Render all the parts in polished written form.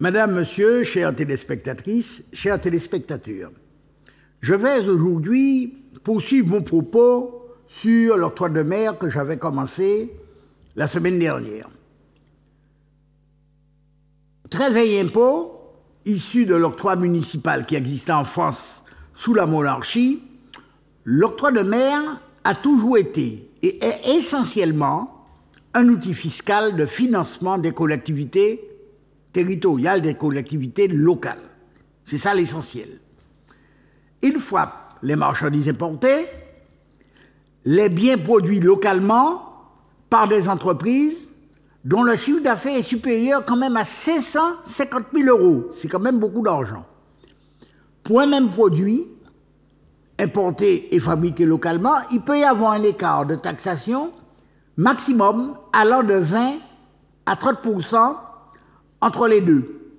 Madame, Monsieur, chères téléspectatrices, chers téléspectateurs, je vais aujourd'hui poursuivre mon propos sur l'octroi de mer que j'avais commencé la semaine dernière. 13 impôts issus de l'octroi municipal qui existait en France sous la monarchie, l'octroi de mer a toujours été et est essentiellement un outil fiscal de financement des collectivités territoriales, des collectivités locales. C'est ça l'essentiel. Il frappe les marchandises importées, les biens produits localement par des entreprises dont le chiffre d'affaires est supérieur quand même à 550 000 €. C'est quand même beaucoup d'argent. Pour un même produit, importé et fabriqué localement, il peut y avoir un écart de taxation maximum allant de 20 à 30% entre les deux.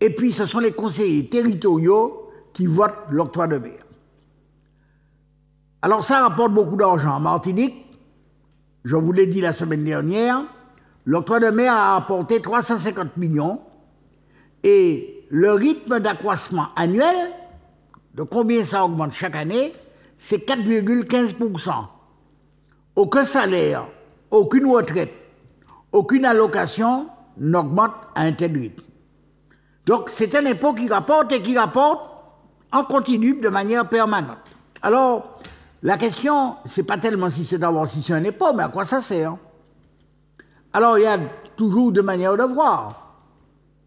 Et puis, ce sont les conseillers territoriaux qui votent l'octroi de mer. Alors, ça rapporte beaucoup d'argent. En Martinique, je vous l'ai dit la semaine dernière, l'octroi de mer a apporté 350 millions et le rythme d'accroissement annuel, de combien ça augmente chaque année, c'est 4,15%. Aucun salaire, aucune retraite, aucune allocation n'augmente à un tel rythme. Donc c'est un impôt qui rapporte et qui rapporte en continu de manière permanente. Alors, la question, c'est pas tellement si c'est d'avoir si c'est un impôt, mais à quoi ça sert? Alors, il y a toujours deux manières de voir.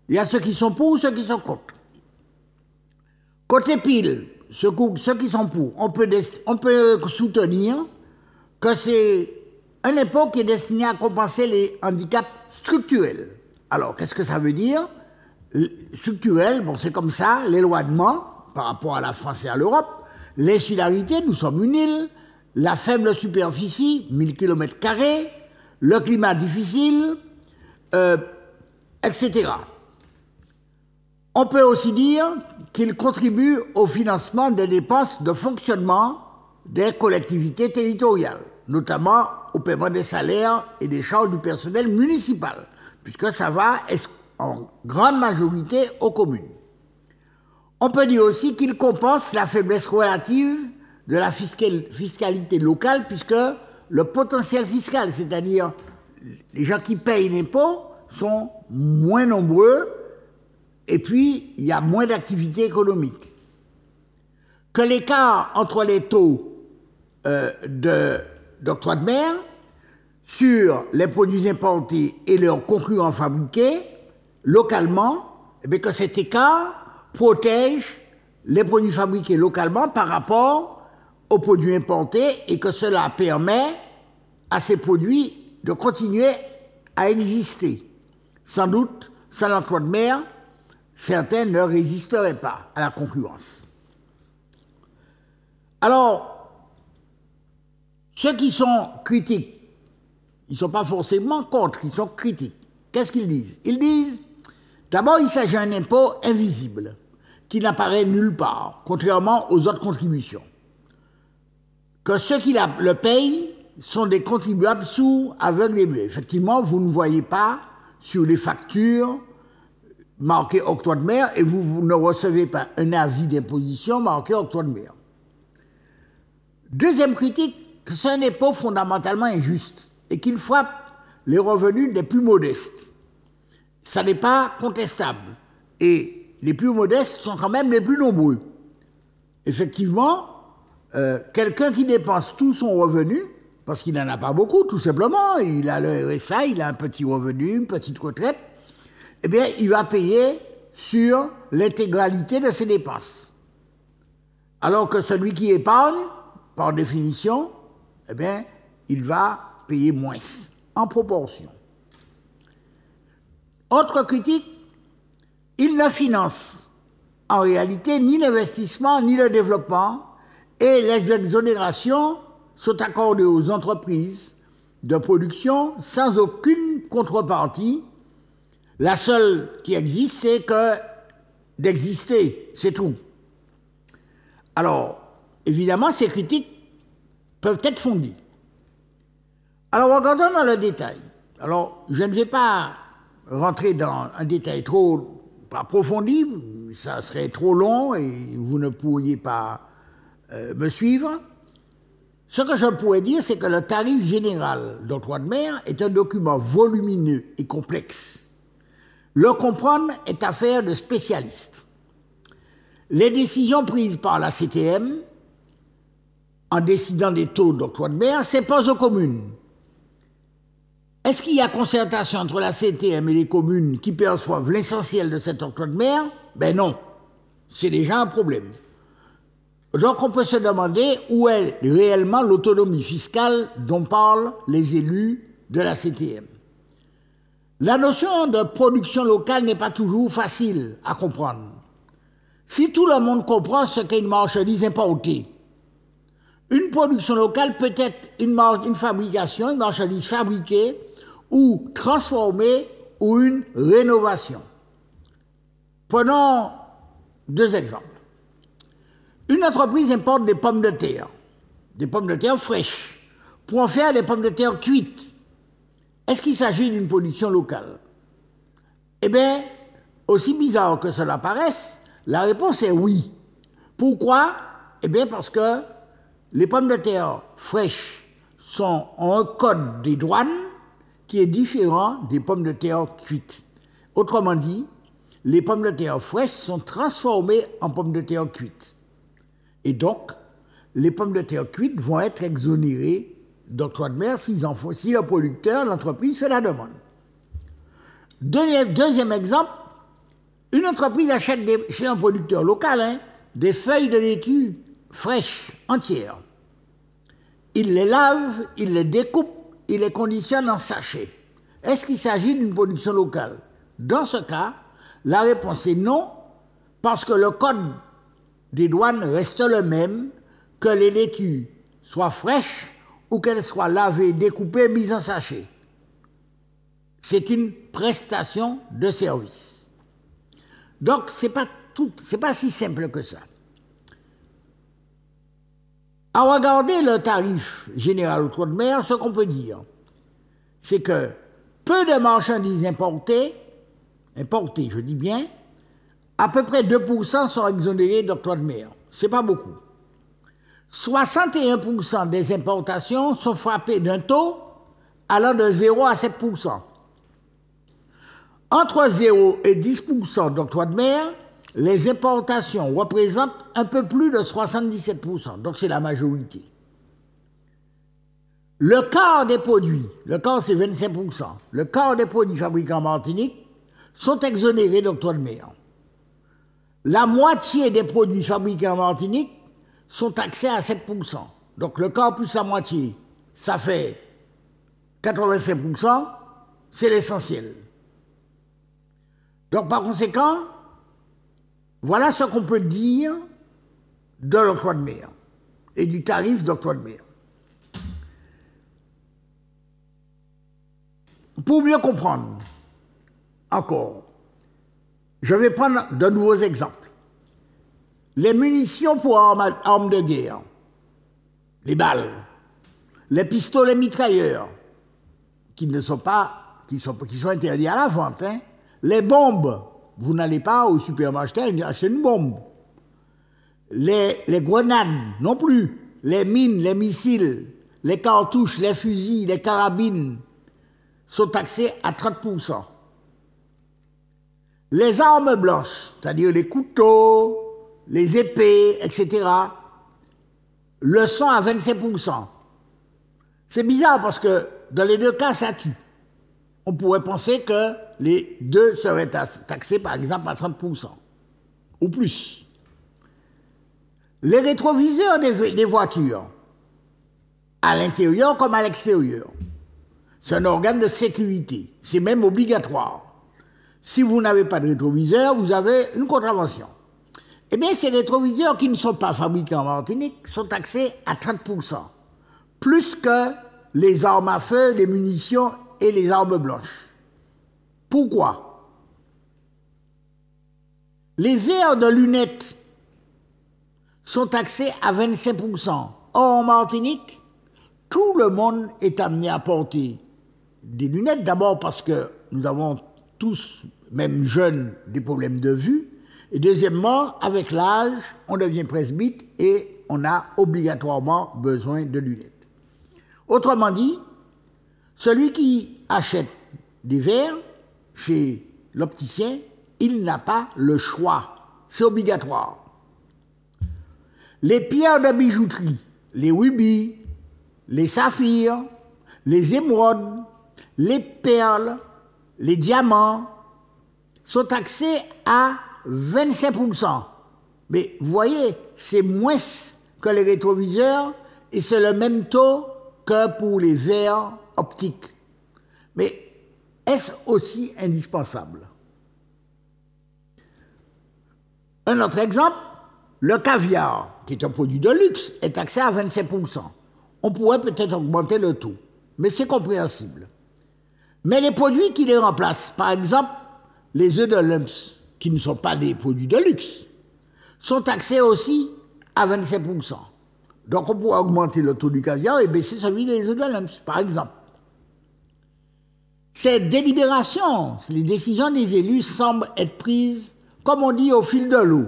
Il y a ceux qui sont pour, ceux qui sont contre. Côté pile, ceux qui sont pour, on peut soutenir que c'est un impôt qui est destiné à compenser les handicaps structurels. Alors, qu'est-ce que ça veut dire? Structurel, bon, c'est comme ça, l'éloignement par rapport à la France et à l'Europe, l'insularité, nous sommes une île, la faible superficie, 1000 km², le climat difficile, etc. On peut aussi dire qu'il contribue au financement des dépenses de fonctionnement des collectivités territoriales, notamment au paiement des salaires et des charges du personnel municipal, puisque ça va en grande majorité aux communes. On peut dire aussi qu'il compense la faiblesse relative de la fiscalité locale, puisque le potentiel fiscal, c'est-à-dire les gens qui payent l'impôt, sont moins nombreux et puis il y a moins d'activité économique. Que l'écart entre les taux d'octroi de mer sur les produits importés et leurs concurrents fabriqués localement, eh bien que cet écart protège les produits fabriqués localement par rapport aux produits importés et que cela permet à ces produits de continuer à exister. Sans doute, sans l'octroi de mer, certains ne résisteraient pas à la concurrence. Alors, ceux qui sont critiques, ils ne sont pas forcément contre, ils sont critiques. Qu'est-ce qu'ils disent? Ils disent, d'abord, il s'agit d'un impôt invisible, qui n'apparaît nulle part, contrairement aux autres contributions. Que ceux qui le payent sont des contribuables sourds, aveugles et muets. Effectivement, vous ne voyez pas sur les factures marqué octroi de mer et vous ne recevez pas un avis d'imposition marqué octroi de mer. Deuxième critique, que c'est un impôt fondamentalement injuste et qu'il frappe les revenus des plus modestes. Ça n'est pas contestable. Et les plus modestes sont quand même les plus nombreux. Effectivement, quelqu'un qui dépense tout son revenu, parce qu'il n'en a pas beaucoup, tout simplement, il a le RSA, il a un petit revenu, une petite retraite, eh bien, il va payer sur l'intégralité de ses dépenses. Alors que celui qui épargne, par définition, eh bien, il va payer moins, en proportion. Autre critique, il ne finance en réalité ni l'investissement ni le développement et les exonérations sont accordées aux entreprises de production sans aucune contrepartie. La seule qui existe, c'est que d'exister, c'est tout. Alors, évidemment, ces critiques peuvent être fondées. Alors, regardons dans le détail. Alors, je ne vais pas rentrer dans un détail trop pas approfondi, ça serait trop long et vous ne pourriez pas me suivre. Ce que je pourrais dire, c'est que le tarif général d'octroi de mer est un document volumineux et complexe. Le comprendre est affaire de spécialistes. Les décisions prises par la CTM en décidant des taux d'octroi de mer s'imposent aux communes. Est-ce qu'il y a concertation entre la CTM et les communes qui perçoivent l'essentiel de cet octroi de mer? Ben non, c'est déjà un problème. Donc on peut se demander où est réellement l'autonomie fiscale dont parlent les élus de la CTM. La notion de production locale n'est pas toujours facile à comprendre. Si tout le monde comprend ce qu'est une marchandise importée, une production locale peut être une fabrication, une marchandise fabriquée ou transformée ou une rénovation. Prenons deux exemples. Une entreprise importe des pommes de terre fraîches, pour en faire des pommes de terre cuites. Est-ce qu'il s'agit d'une production locale? Eh bien, aussi bizarre que cela paraisse, la réponse est oui. Pourquoi? Eh bien, parce que les pommes de terre fraîches ont un code des douanes qui est différent des pommes de terre cuites. Autrement dit, les pommes de terre fraîches sont transformées en pommes de terre cuites. Et donc, les pommes de terre cuites vont être exonérées d'octroi de mer si le producteur, l'entreprise, fait la demande. Deuxième exemple, une entreprise achète chez un producteur local des feuilles de laitue fraîches, entières. Il les lave, il les découpe, il les conditionne en sachets. Est-ce qu'il s'agit d'une production locale? Dans ce cas, la réponse est non, parce que le code des douanes reste le même, que les laitues soient fraîches ou qu'elles soient lavées, découpées, mises en sachet. C'est une prestation de service. Donc, c'est pas si simple que ça. À regarder le tarif général octroi de mer, ce qu'on peut dire, c'est que peu de marchandises importées, je dis bien, à peu près 2% sont exonérés d'octroi de mer. Ce n'est pas beaucoup. 61% des importations sont frappées d'un taux allant de 0 à 7%. Entre 0 et 10% d'octroi de mer, les importations représentent un peu plus de 77%, donc c'est la majorité. Le quart des produits, le quart c'est 25%, le quart des produits fabriqués en Martinique sont exonérés d'octroi de mer. La moitié des produits fabriqués en Martinique sont taxés à 7%. Donc le quart plus la moitié, ça fait 85%, c'est l'essentiel. Donc par conséquent, voilà ce qu'on peut dire de l'octroi de mer et du tarif d'octroi de mer. Pour mieux comprendre encore, je vais prendre de nouveaux exemples. Les munitions pour armes de guerre, les balles, les pistolets mitrailleurs, qui sont interdits à la vente, les bombes, vous n'allez pas au supermarché acheter une bombe. Les grenades non plus, les mines, les missiles, les cartouches, les fusils, les carabines sont taxés à 30%. Les armes blanches, c'est-à-dire les couteaux, les épées, etc., le sont à 25%. C'est bizarre parce que dans les deux cas, ça tue. On pourrait penser que les deux seraient taxés, par exemple, à 30%, ou plus. Les rétroviseurs des voitures, à l'intérieur comme à l'extérieur, c'est un organe de sécurité. C'est même obligatoire. Si vous n'avez pas de rétroviseur, vous avez une contravention. Eh bien, ces rétroviseurs qui ne sont pas fabriqués en Martinique sont taxés à 30%, plus que les armes à feu, les munitions et les armes blanches. Pourquoi? Les verres de lunettes sont taxés à 25%. Or, en Martinique, tout le monde est amené à porter des lunettes, d'abord parce que nous avons tous même jeune, des problèmes de vue. Et deuxièmement, avec l'âge, on devient presbyte et on a obligatoirement besoin de lunettes. Autrement dit, celui qui achète des verres chez l'opticien, il n'a pas le choix. C'est obligatoire. Les pierres de bijouterie, les rubis, les saphirs, les émeraudes, les perles, les diamants sont taxés à 25%. Mais vous voyez, c'est moins que les rétroviseurs et c'est le même taux que pour les verres optiques. Mais est-ce aussi indispensable? Un autre exemple, le caviar, qui est un produit de luxe, est taxé à 25%. On pourrait peut-être augmenter le taux, mais c'est compréhensible. Mais les produits qui les remplacent, par exemple, les œufs de Lumps, qui ne sont pas des produits de luxe, sont taxés aussi à 25%. Donc on pourrait augmenter le taux du caviar et baisser celui des œufs de Lumps, par exemple. Ces délibérations, les décisions des élus semblent être prises, comme on dit, au fil de l'eau,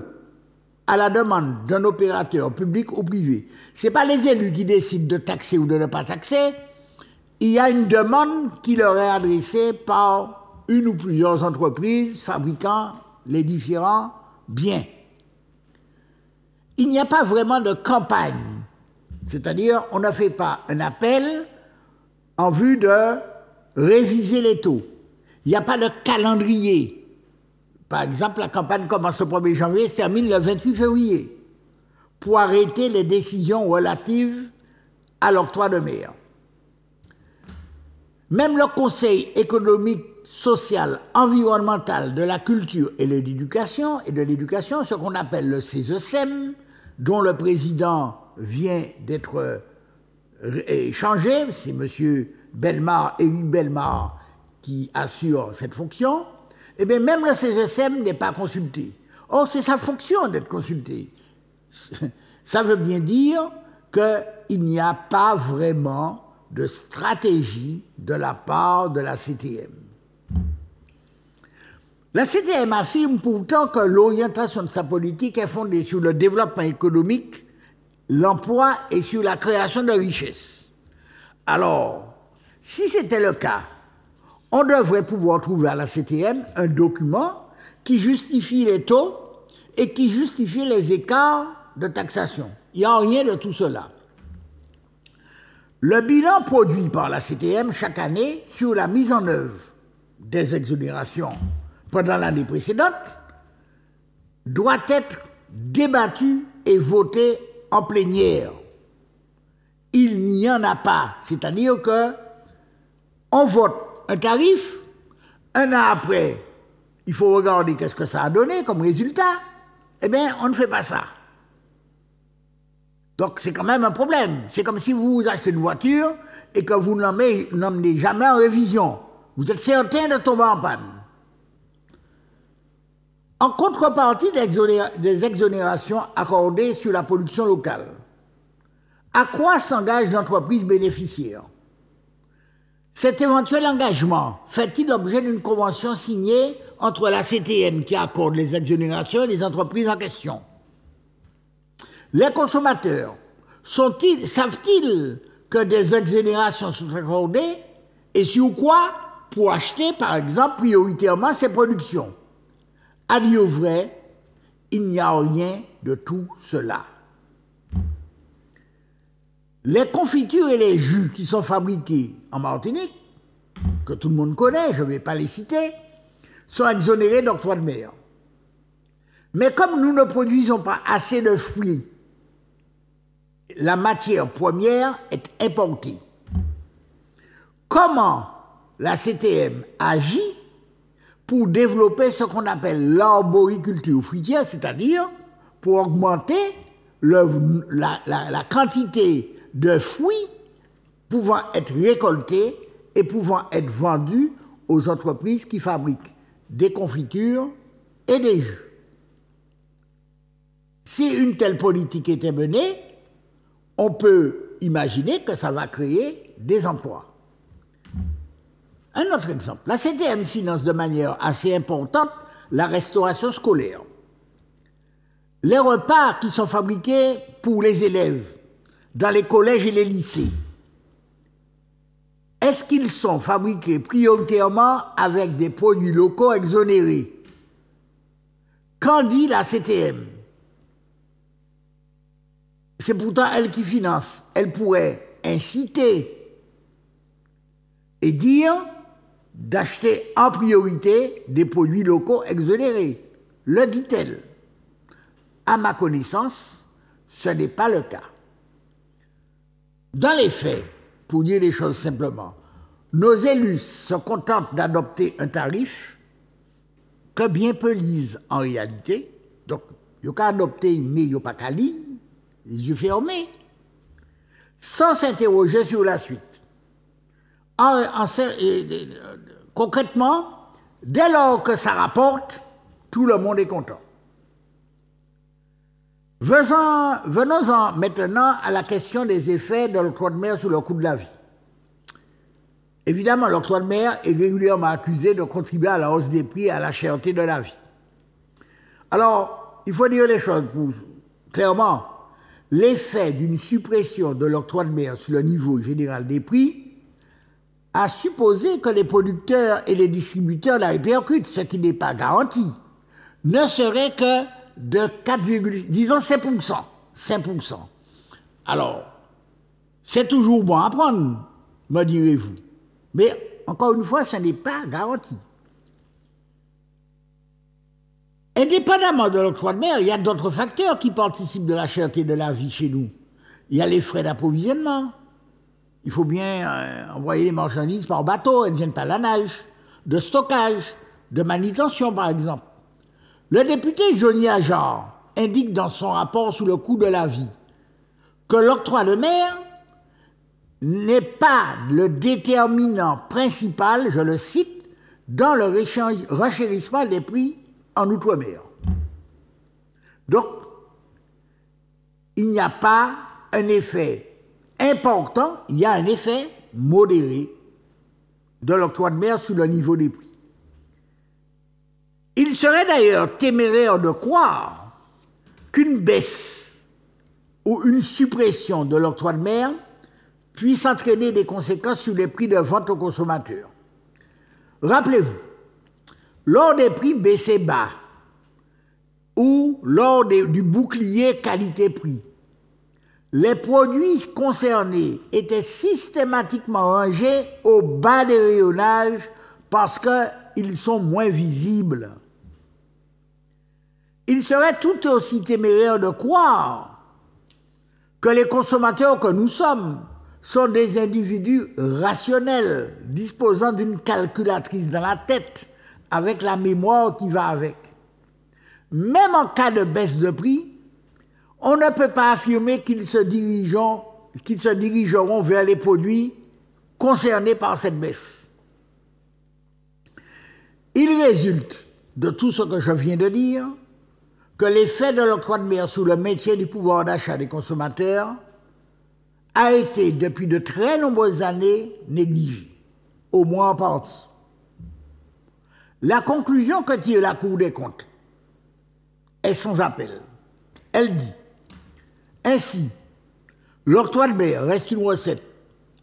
à la demande d'un opérateur public ou privé. Ce n'est pas les élus qui décident de taxer ou de ne pas taxer. Il y a une demande qui leur est adressée par une ou plusieurs entreprises fabriquant les différents biens. Il n'y a pas vraiment de campagne, c'est-à-dire on ne fait pas un appel en vue de réviser les taux. Il n'y a pas de calendrier. Par exemple, la campagne commence le 1er janvier et se termine le 28 février pour arrêter les décisions relatives à l'octroi de mer. Même le Conseil économique, social, environnemental, de la culture et de l'éducation, ce qu'on appelle le CESEM, dont le président vient d'être changé, c'est M. Bellemare, Éric Bellemare, qui assure cette fonction, eh bien même le CESEM n'est pas consulté. Or, c'est sa fonction d'être consulté. Ça veut bien dire qu'il n'y a pas vraiment de stratégie de la part de la CTM. La CTM affirme pourtant que l'orientation de sa politique est fondée sur le développement économique, l'emploi et sur la création de richesses. Alors, si c'était le cas, on devrait pouvoir trouver à la CTM un document qui justifie les taux et qui justifie les écarts de taxation. Il n'y a rien de tout cela. Le bilan produit par la CTM chaque année sur la mise en œuvre des exonérations pendant l'année précédente doit être débattu et voté en plénière. Il n'y en a pas, c'est-à-dire que on vote un tarif, un an après, il faut regarder qu'est-ce que ça a donné comme résultat. Eh bien, on ne fait pas ça. Donc, c'est quand même un problème. C'est comme si vous achetez une voiture et que vous n'emmenez jamais en révision. Vous êtes certain de tomber en panne. En contrepartie des exonérations accordées sur la production locale, à quoi s'engage l'entreprise bénéficiaire? Cet éventuel engagement fait-il l'objet d'une convention signée entre la CTM qui accorde les exonérations et les entreprises en question? Les consommateurs savent-ils que des exonérations sont accordées et sur quoi pour acheter, par exemple, prioritairement ces productions? À dire vrai, il n'y a rien de tout cela. Les confitures et les jus qui sont fabriqués en Martinique, que tout le monde connaît, je ne vais pas les citer, sont exonérés d'octroi de mer. Mais comme nous ne produisons pas assez de fruits, la matière première est importée. Comment la CTM agit pour développer ce qu'on appelle l'arboriculture fruitière, c'est-à-dire pour augmenter la quantité de fruits pouvant être récoltés et pouvant être vendus aux entreprises qui fabriquent des confitures et des jus. Si une telle politique était menée, on peut imaginer que ça va créer des emplois. Un autre exemple. La CTM finance de manière assez importante la restauration scolaire. Les repas qui sont fabriqués pour les élèves dans les collèges et les lycées, est-ce qu'ils sont fabriqués prioritairement avec des produits locaux exonérés? Qu'en dit la CTM? C'est pourtant elle qui finance. Elle pourrait inciter et dire d'acheter en priorité des produits locaux exonérés. Le dit-elle? À ma connaissance, ce n'est pas le cas. Dans les faits, pour dire les choses simplement, nos élus se contentent d'adopter un tarif que bien peu lisent en réalité. Donc, ils n'ont qu'à adopter, mais ils n'ont pas qu'à lire, les yeux fermés, sans s'interroger sur la suite. Concrètement, dès lors que ça rapporte, tout le monde est content. Venons-en maintenant à la question des effets de l'octroi de mer sur le coût de la vie. Évidemment, l'octroi de mer est régulièrement accusé de contribuer à la hausse des prix et à la cherté de la vie. Alors, il faut dire les choses clairement. L'effet d'une suppression de l'octroi de mer sur le niveau général des prix a supposé que les producteurs et les distributeurs la répercutent, ce qui n'est pas garanti, ne serait que de 5%. Alors, c'est toujours bon à prendre, me direz-vous. Mais, encore une fois, ce n'est pas garanti. Indépendamment de l'octroi de mer, il y a d'autres facteurs qui participent de la cherté de la vie chez nous. Il y a les frais d'approvisionnement. Il faut bien envoyer les marchandises par bateau, elles ne viennent pas à la nage, de stockage, de manutention par exemple. Le député Johnny Ajar indique dans son rapport sur le coût de la vie que l'octroi de mer n'est pas le déterminant principal, je le cite, dans le renchérissement des prix en Outre-mer. Donc, il n'y a pas un effet important, il y a un effet modéré de l'octroi de mer sur le niveau des prix. Il serait d'ailleurs téméraire de croire qu'une baisse ou une suppression de l'octroi de mer puisse entraîner des conséquences sur les prix de vente aux consommateurs. Rappelez-vous, lors des prix baissés bas ou lors du bouclier qualité-prix, les produits concernés étaient systématiquement rangés au bas des rayonnages parce qu'ils sont moins visibles. Il serait tout aussi téméraire de croire que les consommateurs que nous sommes sont des individus rationnels, disposant d'une calculatrice dans la tête, avec la mémoire qui va avec. Même en cas de baisse de prix, on ne peut pas affirmer qu'ils se dirigeront vers les produits concernés par cette baisse. Il résulte de tout ce que je viens de dire que l'effet de l'octroi de mer sur le maintien du pouvoir d'achat des consommateurs a été depuis de très nombreuses années négligé, au moins en partie. La conclusion que tire la Cour des comptes est sans appel. Elle dit ainsi, l'octroi de mer reste une recette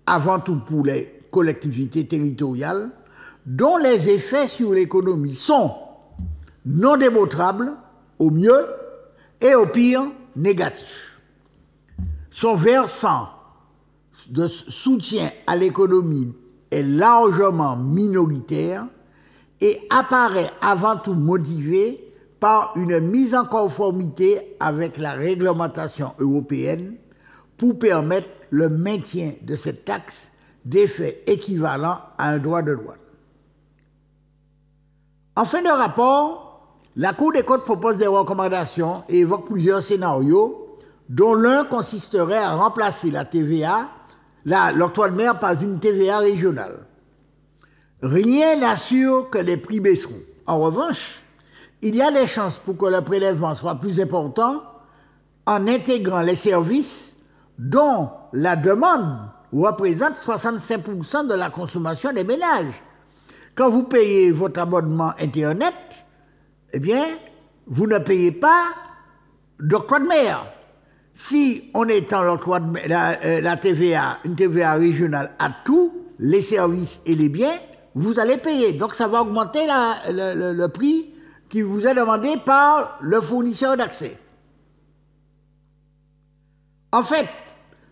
avant tout pour les collectivités territoriales dont les effets sur l'économie sont non démontrables au mieux et au pire négatifs. Son versant de soutien à l'économie est largement minoritaire et apparaît avant tout motivé par une mise en conformité avec la réglementation européenne pour permettre le maintien de cette taxe d'effet équivalent à un droit de douane. En fin de rapport, la Cour des comptes propose des recommandations et évoque plusieurs scénarios, dont l'un consisterait à remplacer la TVA, l'octroi de mer, par une TVA régionale. Rien n'assure que les prix baisseront. En revanche, il y a des chances pour que le prélèvement soit plus important en intégrant les services dont la demande représente 65% de la consommation des ménages, Quand vous payez votre abonnement Internet, eh bien, vous ne payez pas d'octroi de mer. Si on étend l'octroi de mer, la TVA, une TVA régionale à tous les services et les biens, vous allez payer. Donc ça va augmenter le prix qui vous est demandé par le fournisseur d'accès. En fait,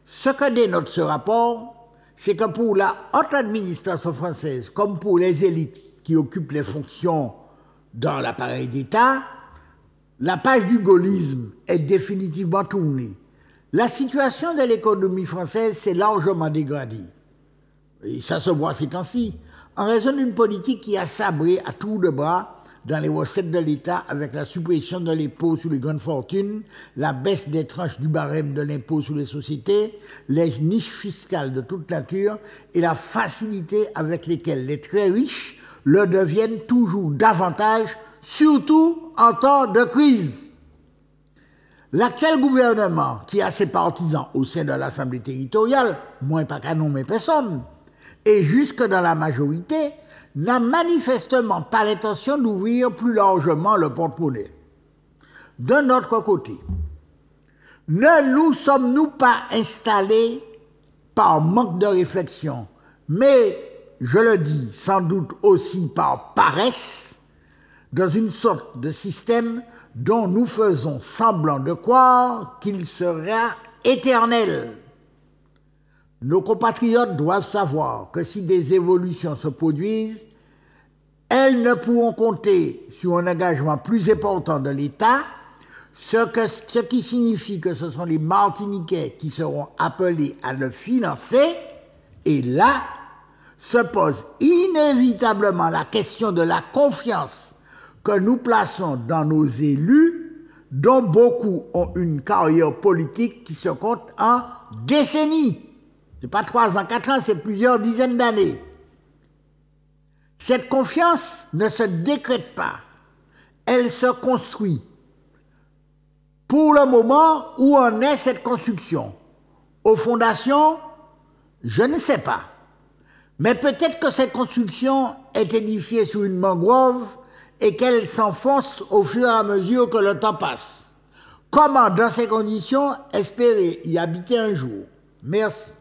ce que dénote ce rapport, c'est que pour la haute administration française, comme pour les élites qui occupent les fonctions dans l'appareil d'État, la page du gaullisme est définitivement tournée. La situation de l'économie française s'est largement dégradée. Et ça se voit ces temps-ci, en raison d'une politique qui a sabré à tour de bras dans les recettes de l'État avec la suppression de l'impôt sur les grandes fortunes, la baisse des tranches du barème de l'impôt sur les sociétés, les niches fiscales de toute nature et la facilité avec lesquelles les très riches le deviennent toujours davantage, surtout en temps de crise. L'actuel gouvernement, qui a ses partisans au sein de l'Assemblée territoriale, moins pas qu'à nommer personne, et jusque dans la majorité, n'a manifestement pas l'intention d'ouvrir plus largement le porte-monnaie. De notre côté, ne nous sommes-nous pas installés par manque de réflexion, mais, je le dis, sans doute aussi par paresse, dans une sorte de système dont nous faisons semblant de croire qu'il sera éternel. Nos compatriotes doivent savoir que si des évolutions se produisent, elles ne pourront compter sur un engagement plus important de l'État, ce qui signifie que ce sont les Martiniquais qui seront appelés à le financer, et là se pose inévitablement la question de la confiance que nous plaçons dans nos élus, dont beaucoup ont une carrière politique qui se compte en décennies. Ce n'est pas 3 ans, 4 ans, c'est plusieurs dizaines d'années. Cette confiance ne se décrète pas, elle se construit. Pour le moment, où en est cette construction? Aux fondations, je ne sais pas. Mais peut-être que cette construction est édifiée sur une mangrove et qu'elle s'enfonce au fur et à mesure que le temps passe. Comment, dans ces conditions, espérer y habiter un jour? Merci.